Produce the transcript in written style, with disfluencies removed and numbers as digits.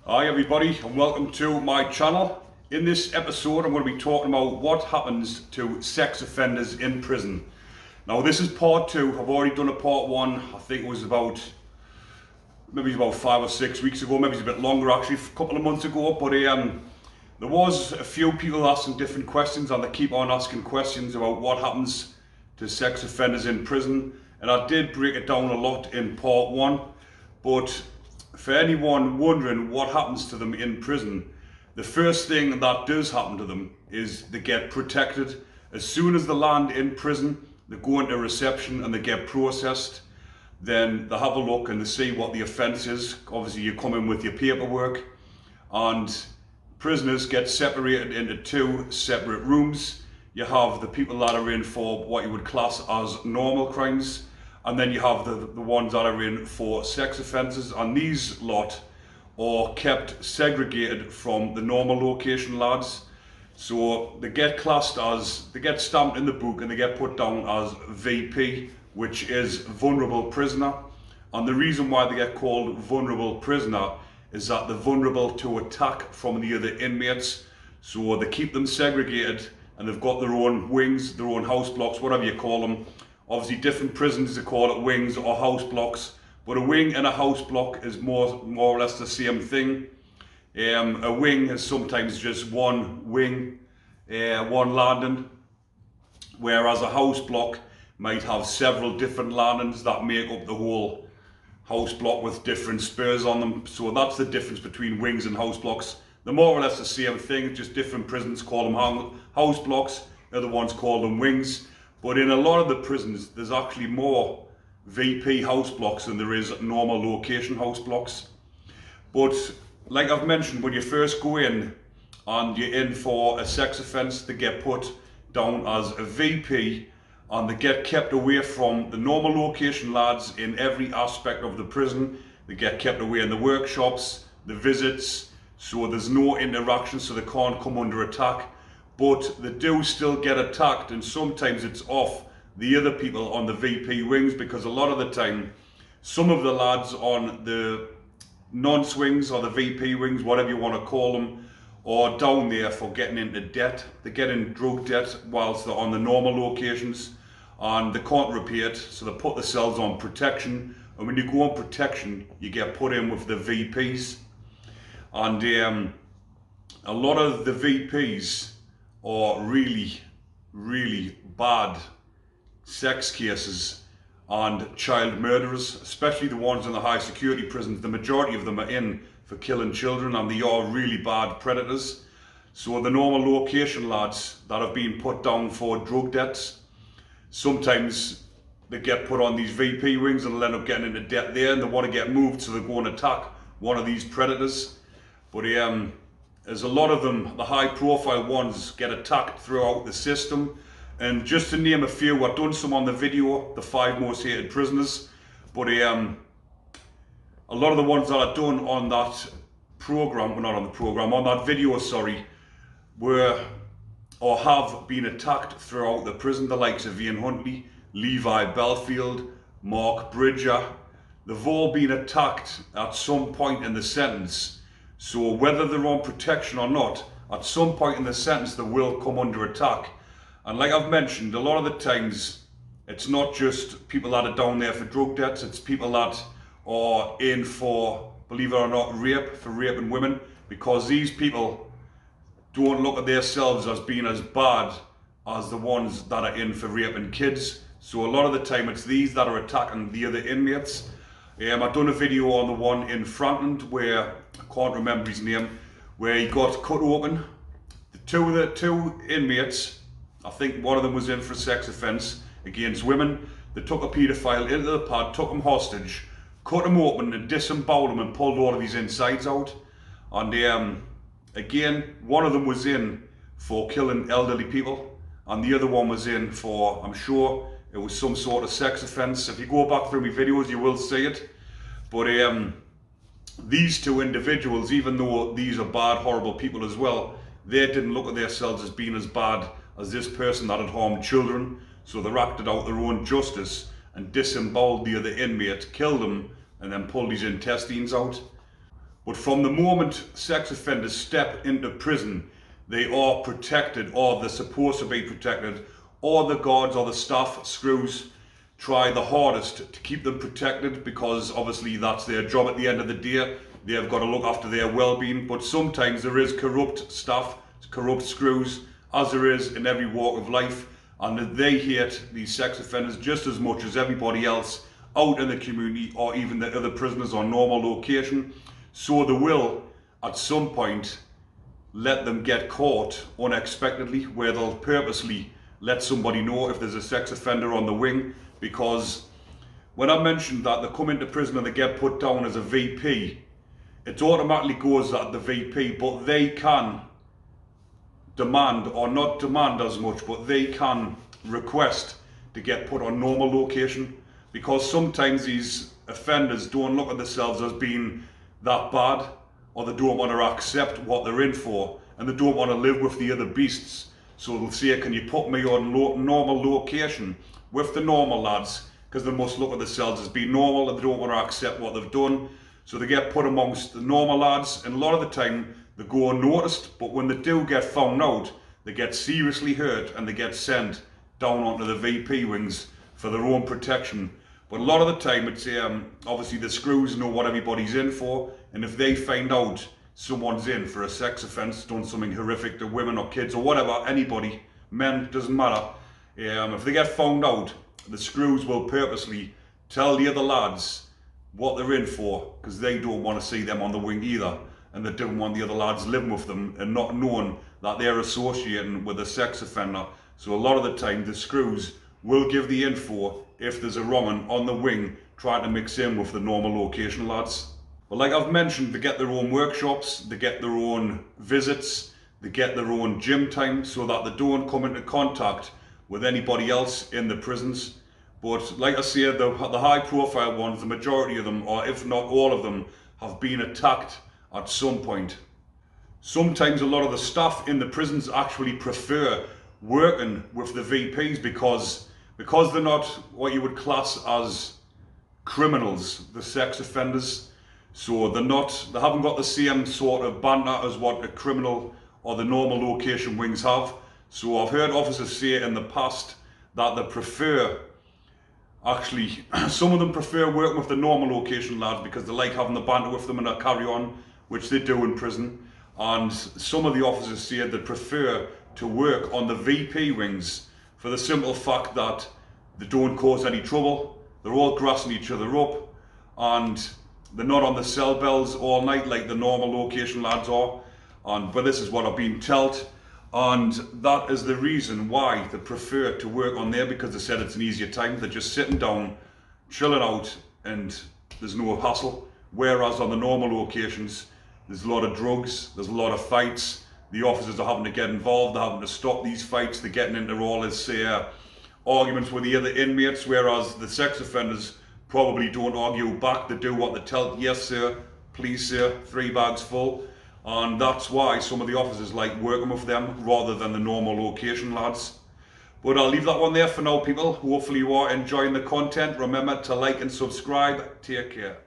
Hi everybody and welcome to my channel. In this episode I'm going to be talking about what happens to sex offenders in prison. Now this is part 2. I've already done a part 1. I think it was maybe about 5 or 6 weeks ago, maybe it's a bit longer actually, a couple of months ago, but there was a few people asking different questions and they keep on asking questions about what happens to sex offenders in prison, and I did break it down a lot in part 1, but for anyone wondering what happens to them in prison, the first thing that does happen to them is they get protected. As soon as they land in prison, they go into reception and they get processed. Then they have a look and they see what the offence is. Obviously you come in with your paperwork, and prisoners get separated into 2 separate rooms. You have the people that are in for what you would class as normal crimes, and then you have the ones that are in for sex offences, and these lot are kept segregated from the normal location lads. So they get classed as, they get stamped in the book and they get put down as VP, which is vulnerable prisoner. And the reason why they get called vulnerable prisoner is that they're vulnerable to attack from the other inmates. So they keep them segregated and they've got their own wings, their own house blocks, whatever you call them. Obviously different prisons they call it wings or house blocks, but a wing and a house block is more or less the same thing. A wing is sometimes just one wing, one landing, whereas a house block might have several different landings that make up the whole house block with different spurs on them. So that's the difference between wings and house blocks. They're more or less the same thing, just different prisons call them house blocks, other ones call them wings. But in a lot of the prisons, there's actually more VP house blocks than there is normal location house blocks. But like I've mentioned, when you first go in and you're in for a sex offence, they get put down as a VP and they get kept away from the normal location lads in every aspect of the prison. They get kept away in the workshops, the visits, so there's no interaction, so they can't come under attack. But they do still get attacked, and sometimes it's off the other people on the VP wings, because a lot of the time some of the lads on the non-swings or the VP wings, whatever you want to call them, are down there for getting into debt. They get in drug debt whilst they're on the normal locations and they can't repay it, so they put themselves on protection, and when you go on protection you get put in with the VPs. And a lot of the VPs are really bad sex cases and child murderers, especially the ones in the high security prisons. The majority of them are in for killing children, and they are really bad predators. So the normal location lads that have been put down for drug debts, sometimes they get put on these VP wings and they'll end up getting into debt there, and they want to get moved so they go and attack one of these predators. But as a lot of them, the high profile ones, get attacked throughout the system. And just to name a few, I've done some on the video, the 5 most hated prisoners, but a lot of the ones that I've done on that program, well, not on the program, on that video, sorry, were or have been attacked throughout the prison. The likes of Ian Huntley, Levi Belfield, Mark Bridger, they've all been attacked at some point in the sentence. So whether they're on protection or not, at some point in the sentence they will come under attack. And like I've mentioned, a lot of the times it's not just people that are down there for drug debts, it's people that are in for, believe it or not, rape, for raping women, because these people don't look at themselves as being as bad as the ones that are in for raping kids. So a lot of the time it's these that are attacking the other inmates. I've done a video on the one in Frankland where, I can't remember his name, where he got cut open. The two inmates, I think one of them was in for a sex offence against women. They took a paedophile into the pad, took him hostage, cut him open and disemboweled him and pulled all of his insides out. And again, one of them was in for killing elderly people and the other one was in for, I'm sure it was some sort of sex offence. If you go back through my videos you will see it. But these 2 individuals, even though these are bad, horrible people as well, they didn't look at themselves as being as bad as this person that had harmed children. So they acted out their own justice and disemboweled the other inmate, killed him, and then pulled his intestines out. But from the moment sex offenders step into prison, they are protected, or they're supposed to be protected, or the guards or the staff, screws, try the hardest to keep them protected, because obviously that's their job at the end of the day. They've got to look after their well-being. But sometimes there is corrupt staff, corrupt screws, as there is in every walk of life, and they hate these sex offenders just as much as everybody else out in the community, or even the other prisoners on normal location. So they will at some point let them get caught unexpectedly, where they'll purposely let somebody know if there's a sex offender on the wing. Because when I mentioned that they come into prison and they get put down as a VP, it automatically goes at the VP, but they can demand, or not demand as much, but they can request to get put on normal location, because sometimes these offenders don't look at themselves as being that bad, or they don't want to accept what they're in for, and they don't want to live with the other beasts. So they'll say, can you put me on normal location with the normal lads, because they must look at themselves as being normal and they don't want to accept what they've done. So they get put amongst the normal lads, and a lot of the time they go unnoticed, but when they do get found out, they get seriously hurt and they get sent down onto the VP wings for their own protection. But a lot of the time it's obviously the screws know what everybody's in for, and if they find out someone's in for a sex offence, done something horrific to women or kids or whatever, anybody, men, doesn't matter, if they get found out, the screws will purposely tell the other lads what they're in for, because they don't want to see them on the wing either, and they don't want the other lads living with them and not knowing that they're associating with a sex offender. So a lot of the time the screws will give the info if there's a wrong'un on the wing trying to mix in with the normal location lads. But like I've mentioned, they get their own workshops, they get their own visits, they get their own gym time, so that they don't come into contact with anybody else in the prisons. But like I say, the high profile ones, the majority of them, or if not all of them, have been attacked at some point. Sometimes a lot of the staff in the prisons actually prefer working with the VPs, because they're not what you would class as criminals, the sex offenders. So they haven't got the same sort of banter as what a criminal or the normal location wings have. So I've heard officers say in the past that they prefer, actually, some of them prefer working with the normal location lads because they like having the banter with them and a carry on, which they do in prison. And some of the officers say they prefer to work on the VP wings for the simple fact that they don't cause any trouble. They're all grassing each other up, and they're not on the cell bells all night like the normal location lads are. But this is what I've been told, and that is the reason why they prefer to work on there, because they said it's an easier time. They're just sitting down, chilling out, and there's no hassle. Whereas on the normal locations, there's a lot of drugs, there's a lot of fights. The officers are having to get involved, they're having to stop these fights, they're getting into all this arguments with the other inmates, whereas the sex offenders probably don't argue back, they do what they tell. Yes sir, please sir, 3 bags full. And that's why some of the officers like working with them rather than the normal location lads. But I'll leave that one there for now, people. Hopefully you are enjoying the content. Remember to like and subscribe. Take care.